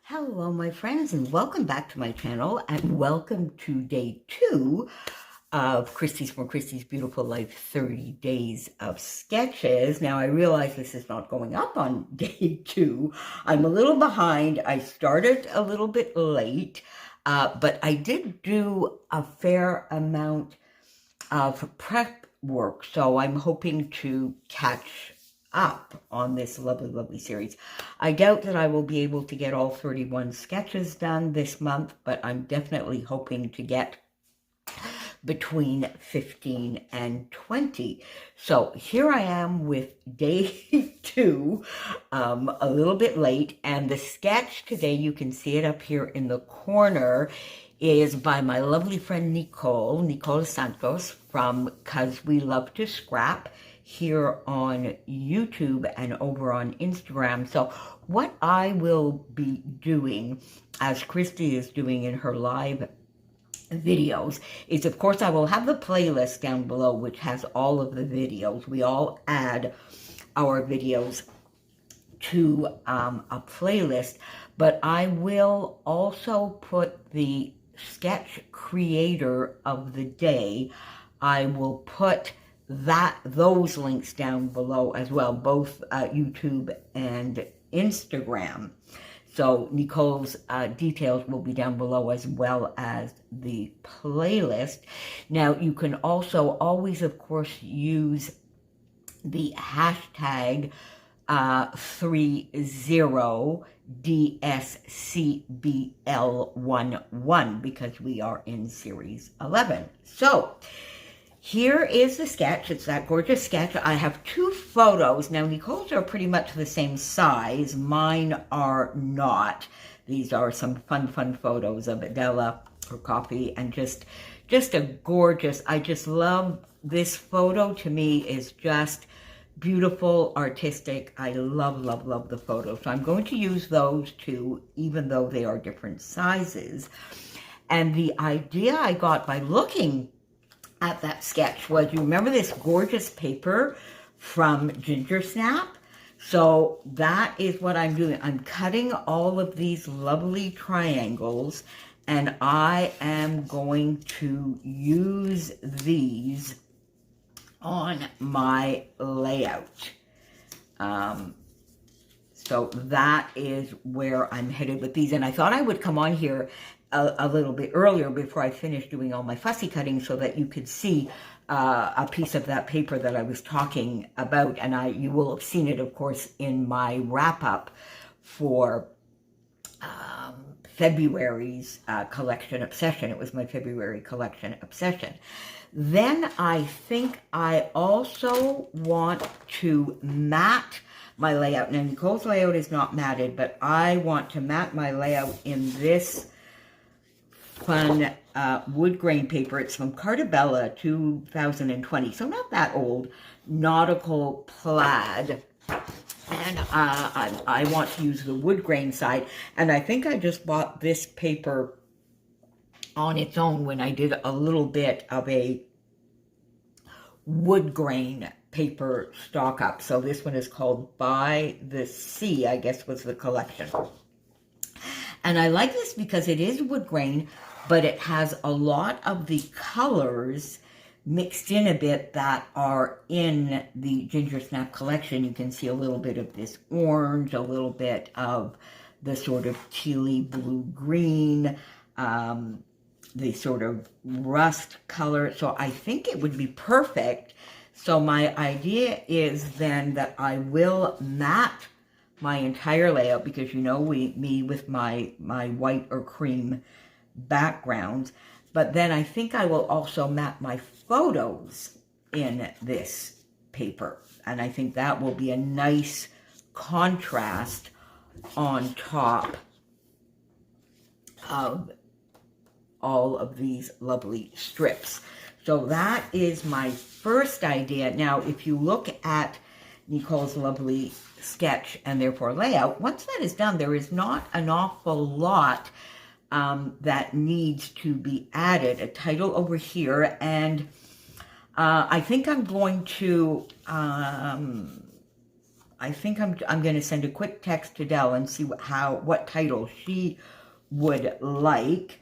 Hello, my friends, and welcome back to my channel, and welcome to day 2 of Christie's from Christie's Beautiful Life 30 Days of Sketches. Now, I realize this is not going up on day 2. I'm a little behind. I started a little bit late, but I did do a fair amount of prep work, so I'm hoping to catch up on this lovely series. I doubt that I will be able to get all 31 sketches done this month, but I'm definitely hoping to get between 15 and 20. So here I am with day 2, a little bit late, and the sketch today, you can see it up here in the corner, is by my lovely friend Nicole Santos from Cause We Love to Scrap, here on YouTube and over on Instagram. So what I will be doing, as Christy is doing in her live videos, is of course I will have the playlist down below which has all of the videos. We all add our videos to a playlist, but I will also put the sketch creator of the day. I will put those links down below as well, both YouTube and Instagram. So Nicole's details will be down below as well as the playlist. Now, you can also always, of course, use the hashtag 30DSCBL11 because we are in series 11. So here is the sketch. It's that gorgeous sketch. I have 2 photos. Now, Nicole's are pretty much the same size. Mine are not. These are some fun photos of Adela, her coffee, and just a gorgeous, I just love this photo. To me, is just beautiful, artistic. I love the photo. So I'm going to use those 2, even though they are different sizes. And the idea I got by looking at that sketch was, you remember this gorgeous paper from Ginger Snap? So that is what I'm doing. I'm cutting all of these lovely triangles, and I am going to use these on my layout. So that is where I'm headed with these. And I thought I would come on here a little bit earlier before I finished doing all my fussy cutting so that you could see a piece of that paper that I was talking about. And you will have seen it, of course, in my wrap-up for February's collection Obsession. It was my February collection Obsession. Then I think I also want to mat my layout. Now, Nicole's layout is not matted, but I want to mat my layout in this fun wood grain paper. It's from Cartabella 2020, so not that old, nautical plaid. And I want to use the wood grain side, and I think I just bought this paper on its own when I did a little bit of a wood grain paper stock up. So this one is called By the Sea, I guess was the collection. And I like this because it is wood grain, but it has a lot of the colors mixed in a bit that are in the Ginger Snap collection. You can see a little bit of this orange, a little bit of the sort of tealy blue-green, the sort of rust color. So I think it would be perfect. So my idea is then that I will mat my entire layout, because you know me with my white or cream backgrounds. But then I think I will also mat my photos in this paper. And I think that will be a nice contrast on top of all of these lovely strips. So that is my first idea. Now, if you look at Nicole's lovely sketch and therefore layout, once that is done, there is not an awful lot that needs to be added. A title over here, and I think I'm going to I think I'm going to send a quick text to Dell and see what title she would like,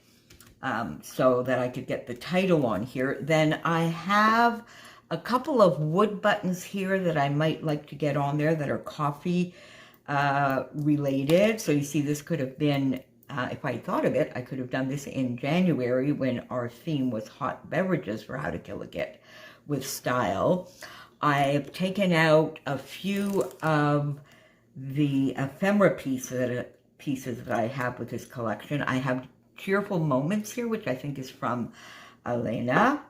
so that I could get the title on here. Then I have a couple of wood buttons here that I might like to get on there that are coffee related. So you see, this could have been, if I thought of it, I could have done this in January when our theme was hot beverages for How to Kill a Git with Style. I've taken out a few of the ephemera pieces that I have with this collection. I have Cheerful Moments here, which I think is from Elena.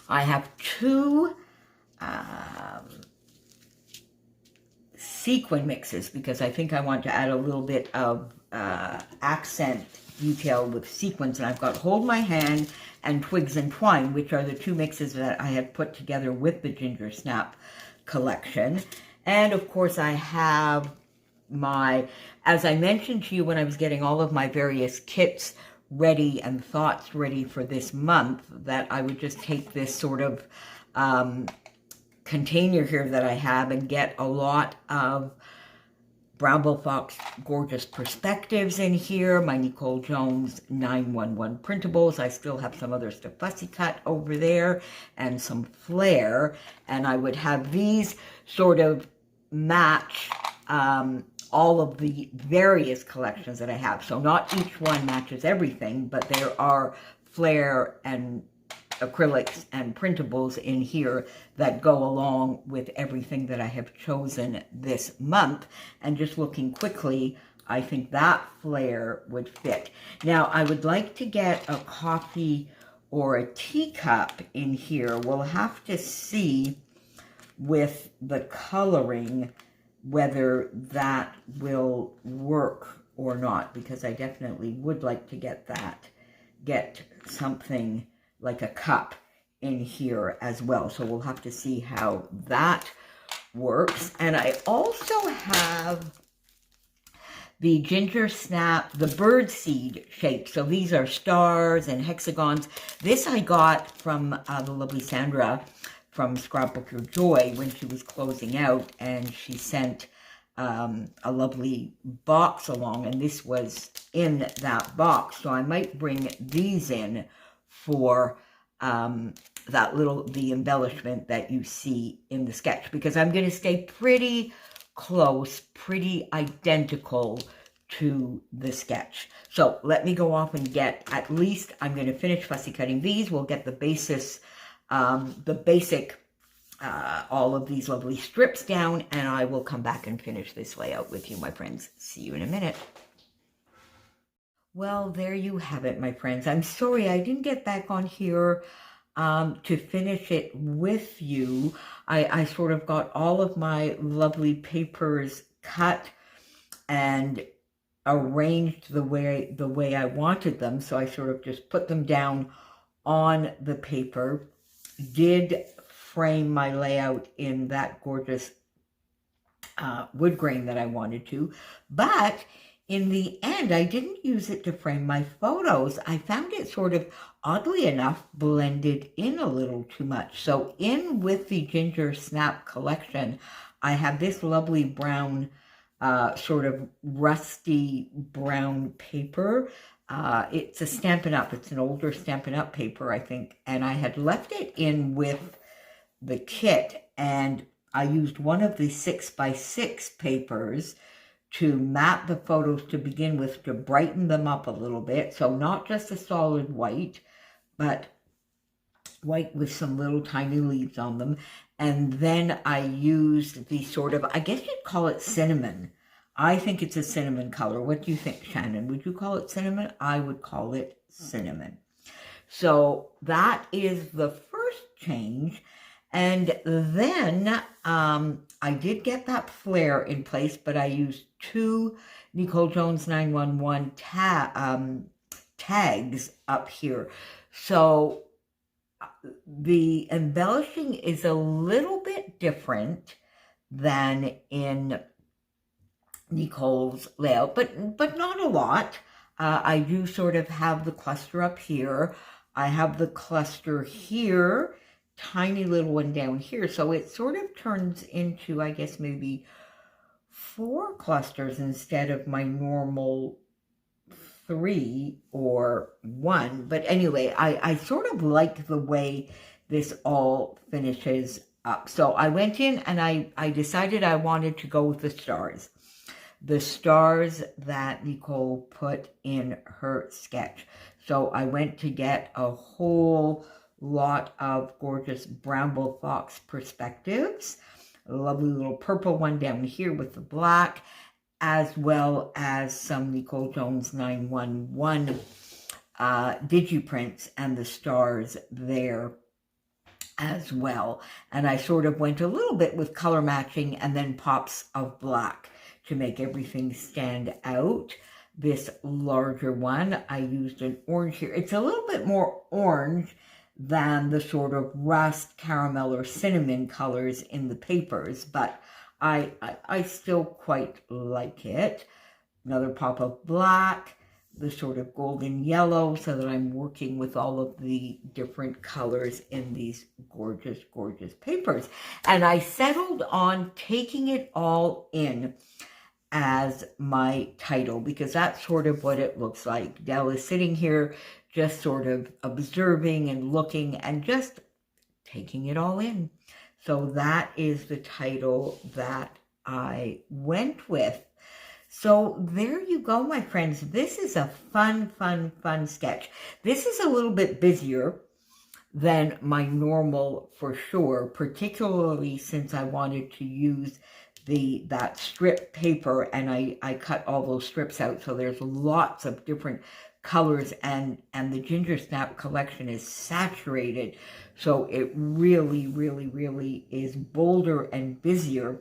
I have two sequin mixes because I think I want to add a little bit of accent detail with sequins. And I've got Hold My Hand and Twigs and Twine, which are the two mixes that I had put together with the Ginger Snap collection. And of course I have as I mentioned to you when I was getting all of my various kits ready and thoughts ready for this month, that I would just take this sort of container here that I have and get a lot of Brown Bull Fox Gorgeous Perspectives in here, my NicoleJones911 printables. I still have some others to fussy cut over there and some flair. And I would have these sort of match all of the various collections that I have. So not each one matches everything, but there are flair and acrylics and printables in here that go along with everything that I have chosen this month. And just looking quickly, I think that flair would fit. Now, I would like to get a coffee or a teacup in here. We'll have to see with the coloring whether that will work or not, because I definitely would like to get something like a cup in here as well. So we'll have to see how that works. And I also have the Ginger Snap, the bird seed shape. So these are stars and hexagons. This I got from the lovely Sandra from Scrapbook Your Joy when she was closing out, and she sent a lovely box along, and this was in that box. So I might bring these in for the embellishment that you see in the sketch, because I'm going to stay pretty close, pretty identical to the sketch. So let me go off and get, at least I'm going to finish fussy cutting these. We'll get the basic all of these lovely strips down, and I will come back and finish this layout with you, my friends. See you in a minute. Well, there you have it, my friends. I'm sorry I didn't get back on here to finish it with you. I sort of got all of my lovely papers cut and arranged the way I wanted them. So I sort of just put them down on the paper, did frame my layout in that gorgeous wood grain that I wanted to, but in the end, I didn't use it to frame my photos. I found it sort of, oddly enough, blended in a little too much. So in with the Ginger Snap collection, I have this lovely brown, sort of rusty brown paper. It's a Stampin' Up. It's an older Stampin' Up paper, I think. And I had left it in with the kit, and I used one of the 6x6 papers to map the photos to begin with, to brighten them up a little bit. So not just a solid white, but white with some little tiny leaves on them. And then I used the sort of, I guess you'd call it cinnamon. I think it's a cinnamon color. What do you think, Shannon? Would you call it cinnamon? I would call it cinnamon. So that is the first change. And then I did get that flare in place, but I used two NicoleJones911 tags up here. So the embellishing is a little bit different than in Nicole's layout, but not a lot. I do sort of have the cluster up here. I have the cluster here tiny little one down here. So it sort of turns into, I guess, maybe 4 clusters instead of my normal 3 or 1. But anyway, I sort of like the way this all finishes up. So I went in and I decided I wanted to go with the stars. The stars that Nicole put in her sketch. So I went to get a whole lot of gorgeous Bramble Fox perspectives. A lovely little purple one down here with the black, as well as some NicoleJones911 digiprints and the stars there as well. And I sort of went a little bit with color matching and then pops of black to make everything stand out. This larger one, I used an orange here. It's a little bit more orange than the sort of rust, caramel, or cinnamon colors in the papers, but I still quite like it. Another pop of black, the sort of golden yellow, so that I'm working with all of the different colors in these gorgeous, gorgeous papers. And I settled on taking it all in as my title, because that's sort of what it looks like. Dell is sitting here just sort of observing and looking and just taking it all in. So that is the title that I went with. So there you go, my friends. This is a fun, fun, fun sketch. This is a little bit busier than my normal for sure, particularly since I wanted to use that strip paper, and I cut all those strips out, so there's lots of different colors, and the Ginger Snap collection is saturated, so it really, really, really is bolder and busier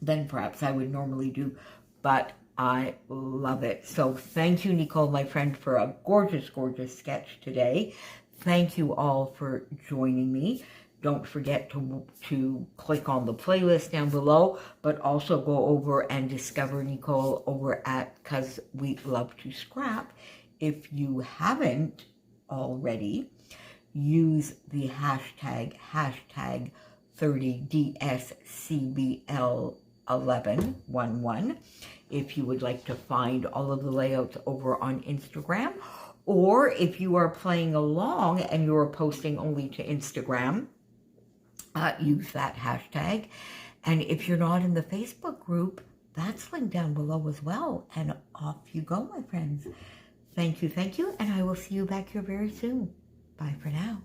than perhaps I would normally do, but I love it. So thank you, Nicole, my friend, for a gorgeous, gorgeous sketch today. Thank you all for joining me. Don't forget to click on the playlist down below, but also go over and discover Nicole over at Cause We Love to Scrap. If you haven't already, use the hashtag 30DSCBL1111 if you would like to find all of the layouts over on Instagram, or if you are playing along and you're posting only to Instagram, use that hashtag. And if you're not in the Facebook group, that's linked down below as well. And off you go, my friends. Thank you, and I will see you back here very soon. Bye for now.